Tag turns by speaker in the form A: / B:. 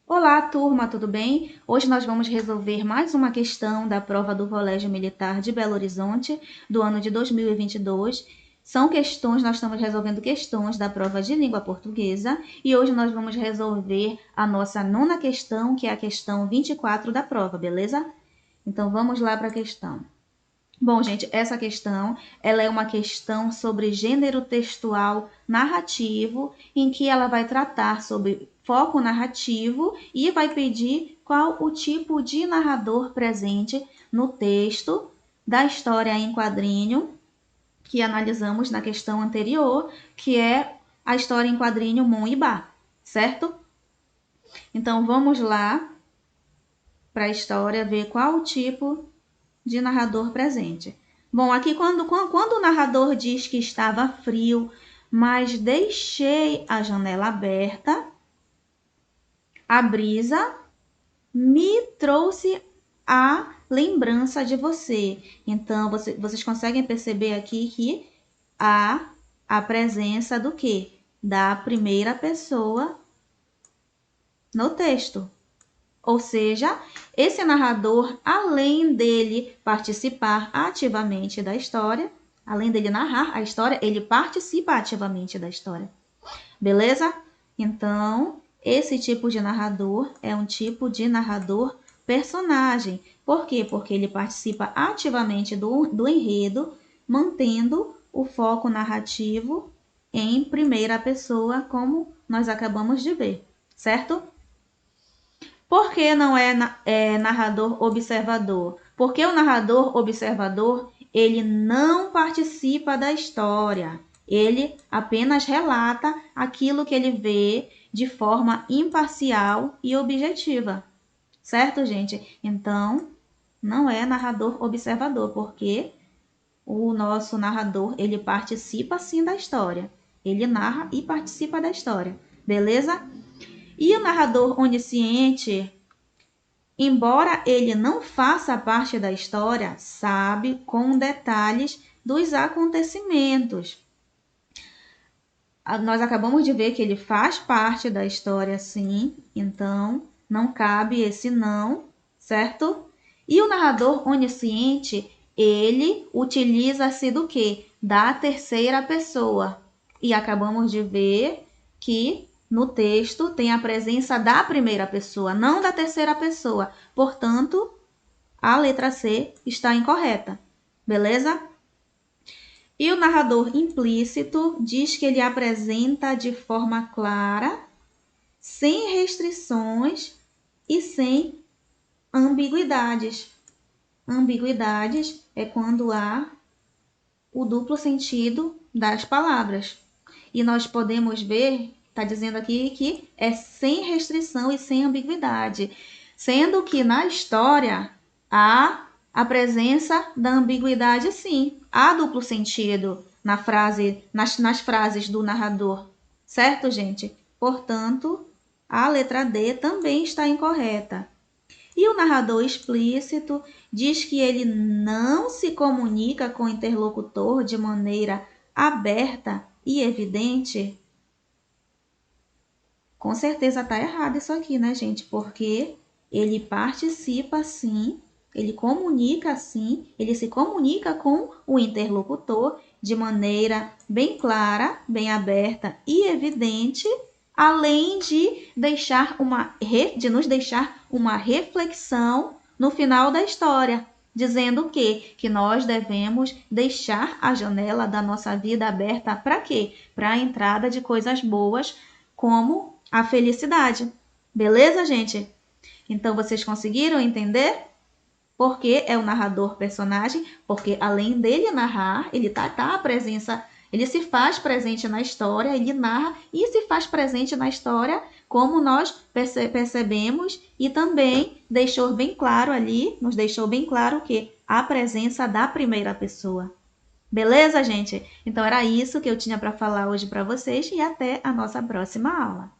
A: Olá, turma, tudo bem? Hoje nós vamos resolver mais uma questão da prova do Colégio Militar de Belo Horizonte, do ano de 2022. São questões, nós estamos resolvendo questões da prova de língua portuguesa e hoje nós vamos resolver a nossa nona questão, que é a questão 24 da prova, beleza? Então vamos lá para a questão. Bom, gente, essa questão, ela é uma questão sobre gênero textual narrativo, em que ela vai tratar sobre foco narrativo e vai pedir qual o tipo de narrador presente no texto da história em quadrinho que analisamos na questão anterior, que é a história em quadrinho Mon e Bar, certo? Então vamos lá para a história ver qual o tipo de narrador presente. Bom, aqui quando o narrador diz que estava frio, mas deixei a janela aberta, a brisa me trouxe a lembrança de você. Então, vocês conseguem perceber aqui que há a presença do quê? Da primeira pessoa no texto. Ou seja, esse narrador, além dele participar ativamente da história, além dele narrar a história, ele participa ativamente da história. Beleza? Então, esse tipo de narrador é um tipo de narrador personagem. Por quê? Porque ele participa ativamente do enredo, mantendo o foco narrativo em primeira pessoa, como nós acabamos de ver, certo? Por que não é narrador observador? Porque o narrador observador, ele não participa da história. Ele apenas relata aquilo que ele vê de forma imparcial e objetiva. Certo, gente? Então, não é narrador observador, porque o nosso narrador, ele participa sim da história. Ele narra e participa da história. Beleza? E o narrador onisciente, embora ele não faça parte da história, sabe com detalhes dos acontecimentos. Nós acabamos de ver que ele faz parte da história, sim, então não cabe esse não, certo? E o narrador onisciente, ele utiliza-se do quê? Da terceira pessoa. E acabamos de ver que no texto tem a presença da primeira pessoa, não da terceira pessoa. Portanto, a letra C está incorreta. Beleza? E o narrador implícito diz que ele apresenta de forma clara, sem restrições e sem ambiguidades. Ambiguidades é quando há o duplo sentido das palavras. E nós podemos ver, está dizendo aqui que é sem restrição e sem ambiguidade, sendo que na história há a presença da ambiguidade, sim, há duplo sentido na frase, nas frases do narrador, certo, gente? Portanto, a letra D também está incorreta. E o narrador explícito diz que ele não se comunica com o interlocutor de maneira aberta e evidente. Com certeza está errado isso aqui, né, gente? Porque ele participa sim, ele comunica sim, ele se comunica com o interlocutor de maneira bem clara, bem aberta e evidente, além de nos deixar uma reflexão no final da história, dizendo que nós devemos deixar a janela da nossa vida aberta para quê? Para a entrada de coisas boas, como a felicidade. Beleza, gente? Então vocês conseguiram entender? Porque é o narrador personagem, porque além dele narrar, ele tá a presença, ele se faz presente na história, ele narra e se faz presente na história, como nós percebemos, e também deixou bem claro ali, nos deixou bem claro que a presença da primeira pessoa. Beleza, gente? Então era isso que eu tinha para falar hoje para vocês e até a nossa próxima aula.